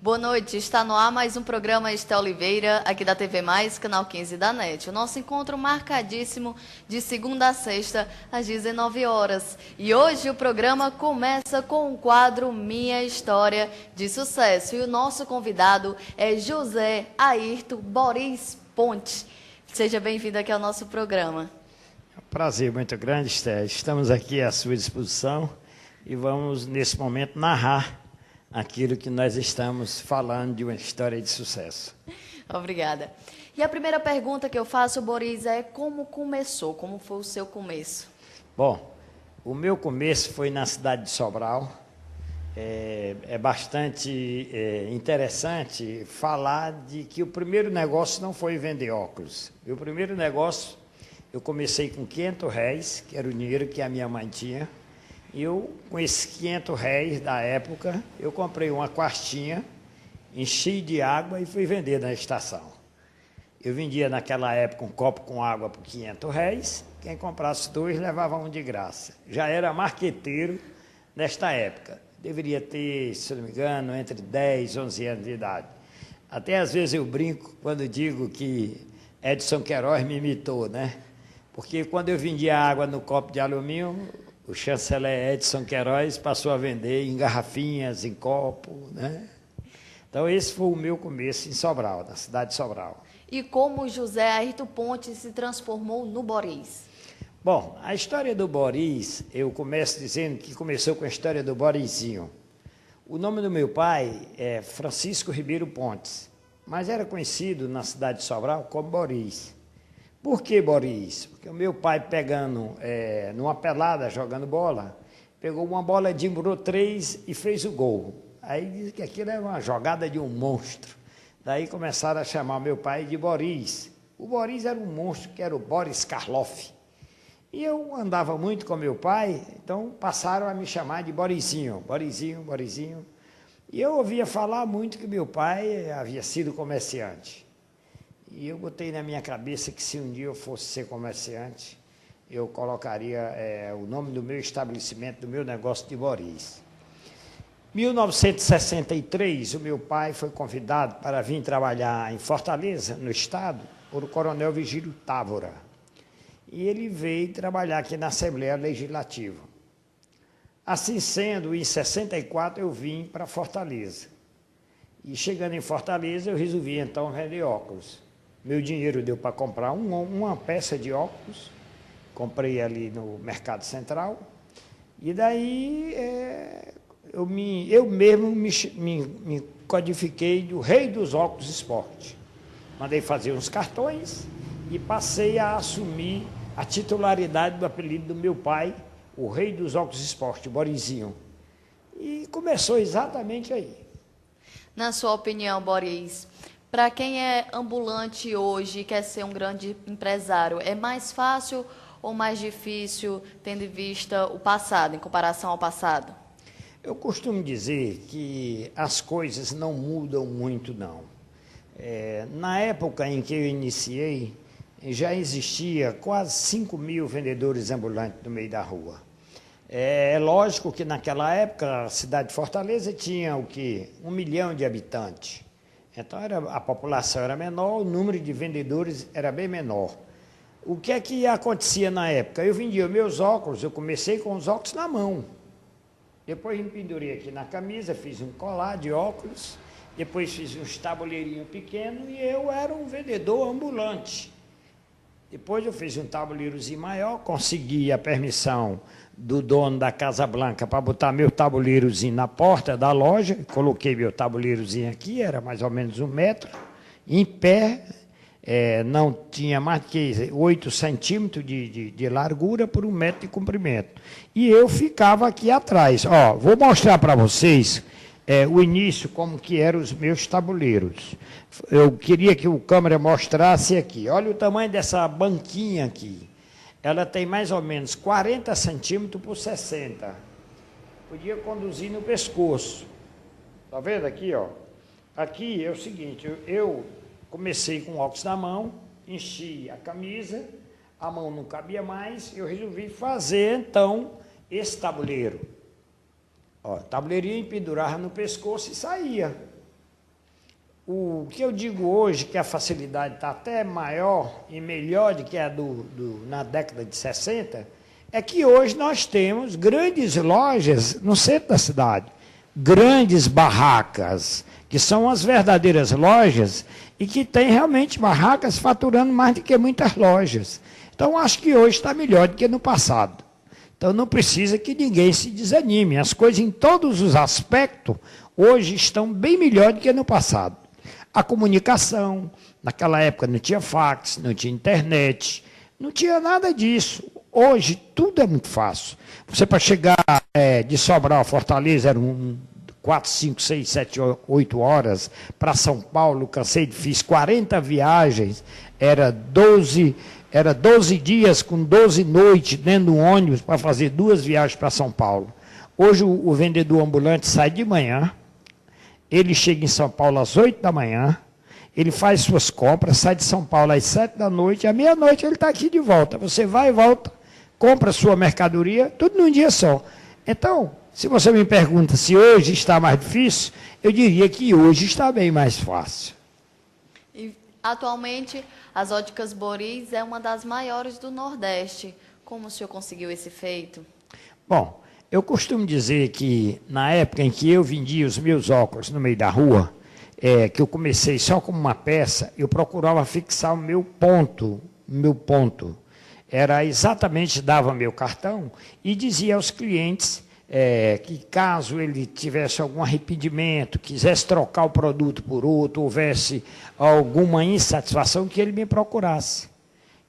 Boa noite, está no ar mais um programa Esté Oliveira, aqui da TV Mais, canal 15 da NET. O nosso encontro marcadíssimo de segunda a sexta, às 19 horas. E hoje o programa começa com o quadro Minha História de Sucesso. E o nosso convidado é José Ayrton Boris Ponte. Seja bem-vindo aqui ao nosso programa. É um prazer muito grande, Esté. Estamos aqui à sua disposição e vamos, nesse momento, narrar aquilo que nós estamos falando de uma história de sucesso. Obrigada. E a primeira pergunta que eu faço, Boris, é como começou? Como foi o seu começo? Bom, o meu começo foi na cidade de Sobral. É bastante interessante falar de que o primeiro negócio não foi vender óculos. O primeiro negócio, eu comecei com R$500, que era o dinheiro que a minha mãe tinha. E eu, com esses R$500 da época, eu comprei uma quartinha, enchi de água e fui vender na estação. Eu vendia naquela época um copo com água por R$500, quem comprasse 2 levava um de graça. Já era marqueteiro nesta época. Deveria ter, se não me engano, entre 10 e 11 anos de idade. Até às vezes eu brinco quando digo que Edson Queiroz me imitou, né? Porque quando eu vendia água no copo de alumínio, o chanceler Edson Queiroz passou a vender em garrafinhas, em copo, né? Então, esse foi o meu começo em Sobral, na cidade de Sobral. E como José Ayrton Ponte se transformou no Boris? Bom, a história do Boris, eu começo dizendo que começou com a história do Borizinho. O nome do meu pai é Francisco Ribeiro Pontes, mas era conhecido na cidade de Sobral como Boris. Por que Boris? Porque o meu pai pegando, numa pelada, jogando bola, pegou uma bola, dimbrou 3 e fez o gol. Aí disse que aquilo era uma jogada de um monstro. Daí começaram a chamar meu pai de Boris. O Boris era um monstro, que era o Boris Karloff. E eu andava muito com meu pai, então passaram a me chamar de Borizinho, Borizinho, Borizinho. E eu ouvia falar muito que meu pai havia sido comerciante. E eu botei na minha cabeça que se um dia eu fosse ser comerciante, eu colocaria o nome do meu estabelecimento, do meu negócio de Boris. Em 1963, o meu pai foi convidado para vir trabalhar em Fortaleza, no estado, por o coronel Vigílio Távora. E ele veio trabalhar aqui na Assembleia Legislativa. Assim sendo, em 64 eu vim para Fortaleza. E chegando em Fortaleza, eu resolvi então vender óculos. Meu dinheiro deu para comprar uma peça de óculos, comprei ali no Mercado Central, e daí eu mesmo me codifiquei do rei dos óculos esporte. Mandei fazer uns cartões e passei a assumir a titularidade do apelido do meu pai, o rei dos óculos esporte, Borizinho. E começou exatamente aí. Na sua opinião, Boris, para quem é ambulante hoje e quer ser um grande empresário, é mais fácil ou mais difícil, tendo em vista o passado, em comparação ao passado? Eu costumo dizer que as coisas não mudam muito, não. Na época em que eu iniciei, já existia quase 5.000 vendedores ambulantes no meio da rua. É lógico que naquela época a cidade de Fortaleza tinha o quê? 1 milhão de habitantes. Então a população era menor, o número de vendedores era bem menor. O que é que acontecia na época? Eu vendia meus óculos, eu comecei com os óculos na mão. Depois me pendurei aqui na camisa, fiz um colar de óculos, depois fiz uns tabuleirinhos pequenos e eu era um vendedor ambulante. Depois eu fiz um tabuleirozinho maior, consegui a permissão do dono da Casa Blanca para botar meu tabuleirozinho na porta da loja, coloquei meu tabuleirozinho aqui, era mais ou menos 1 metro, em pé, não tinha mais que 8 centímetros de largura por 1 metro de comprimento. E eu ficava aqui atrás. Ó, vou mostrar para vocês o início, como que eram os meus tabuleiros. Eu queria que o câmera mostrasse aqui. Olha o tamanho dessa banquinha aqui. Ela tem mais ou menos 40 centímetros por 60. Podia conduzir no pescoço. Está vendo aqui, ó? Aqui é o seguinte, eu comecei com óculos na mão, enchi a camisa, a mão não cabia mais, eu resolvi fazer, então, esse tabuleiro. Ó, tabuleirinho pendurava no pescoço e saía. O que eu digo hoje, que a facilidade está até maior e melhor do que a na década de 60, é que hoje nós temos grandes lojas no centro da cidade, grandes barracas, que são as verdadeiras lojas e que tem realmente barracas faturando mais do que muitas lojas. Então, acho que hoje está melhor do que no passado. Então, não precisa que ninguém se desanime. As coisas, em todos os aspectos, hoje estão bem melhor do que no passado. A comunicação, naquela época não tinha fax, não tinha internet, não tinha nada disso. Hoje, tudo é muito fácil. Você, para chegar de Sobral a Fortaleza, eram 4, 5, 6, 7, 8 horas. Para São Paulo, fiz 40 viagens, era 12 dias com 12 noites dentro de um ônibus para fazer 2 viagens para São Paulo. Hoje o vendedor ambulante sai de manhã, ele chega em São Paulo às 8 da manhã, ele faz suas compras, sai de São Paulo às 7 da noite, à meia-noite ele está aqui de volta. Você vai e volta, compra sua mercadoria, tudo num dia só. Então, se você me pergunta se hoje está mais difícil, eu diria que hoje está bem mais fácil. E, atualmente, as óticas Boris é uma das maiores do Nordeste. Como o senhor conseguiu esse feito? Bom, eu costumo dizer que na época em que eu vendia os meus óculos no meio da rua, que eu comecei só como uma peça, eu procurava fixar o meu ponto. Era exatamente, dava meu cartão e dizia aos clientes que caso ele tivesse algum arrependimento, quisesse trocar o produto por outro, houvesse alguma insatisfação, que ele me procurasse.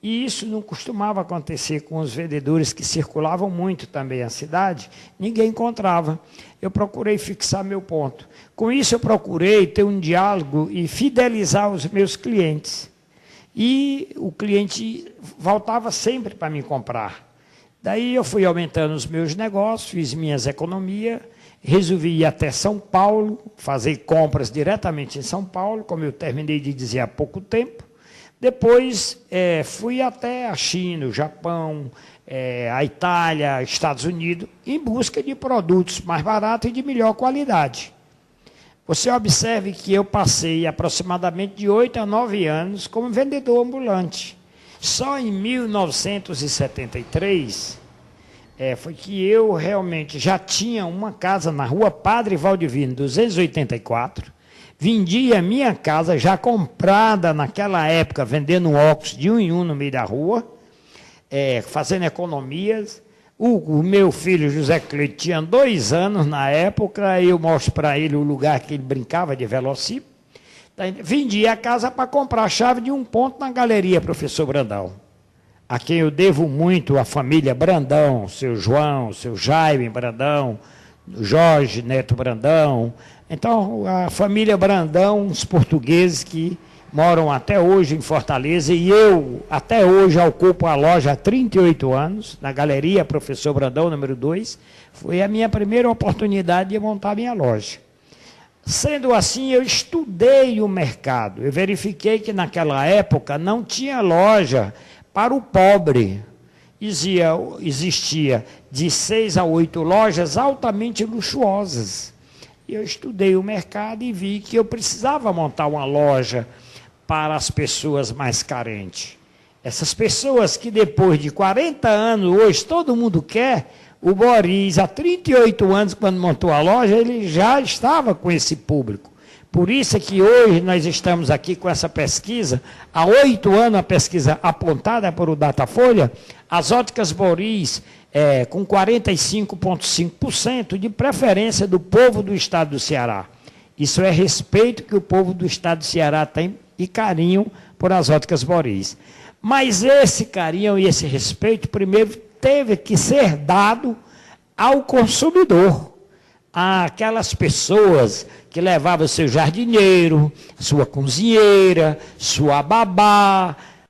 E isso não costumava acontecer com os vendedores que circulavam muito também a cidade, ninguém encontrava. Eu procurei fixar meu ponto. Com isso eu procurei ter um diálogo e fidelizar os meus clientes. E o cliente voltava sempre para me comprar. Daí eu fui aumentando os meus negócios, fiz minhas economias, resolvi ir até São Paulo, fazer compras diretamente em São Paulo, como eu terminei de dizer há pouco tempo. Depois fui até a China, o Japão, a Itália, Estados Unidos, em busca de produtos mais baratos e de melhor qualidade. Você observe que eu passei aproximadamente de 8 a 9 anos como vendedor ambulante. Só em 1973 foi que eu realmente já tinha uma casa na rua Padre Valdivino, 284, vendia a minha casa já comprada naquela época, vendendo óculos de um em um no meio da rua, fazendo economias. O meu filho, José Cleide, tinha 2 anos na época, eu mostro para ele o lugar que ele brincava de velocípede. Vendia a casa para comprar a chave de um ponto na galeria Professor Brandão, a quem eu devo muito a família Brandão, seu João, seu Jaime Brandão, Jorge Neto Brandão. Então, a família Brandão, os portugueses que moram até hoje em Fortaleza, e eu até hoje ocupo a loja há 38 anos, na galeria Professor Brandão, número 2, foi a minha primeira oportunidade de montar minha loja. Sendo assim, eu estudei o mercado, eu verifiquei que naquela época não tinha loja para o pobre. Existia de 6 a 8 lojas altamente luxuosas. Eu estudei o mercado e vi que eu precisava montar uma loja para as pessoas mais carentes. Essas pessoas que depois de 40 anos, hoje todo mundo quer, o Boris, há 38 anos, quando montou a loja, ele já estava com esse público. Por isso é que hoje nós estamos aqui com essa pesquisa, há 8 anos a pesquisa apontada por o Datafolha, as óticas Boris, com 45,5% de preferência do povo do estado do Ceará. Isso é respeito que o povo do estado do Ceará tem e carinho por as óticas Boris. Mas esse carinho e esse respeito, primeiro, teve que ser dado ao consumidor, àquelas pessoas que levavam seu jardineiro, sua cozinheira, sua babá,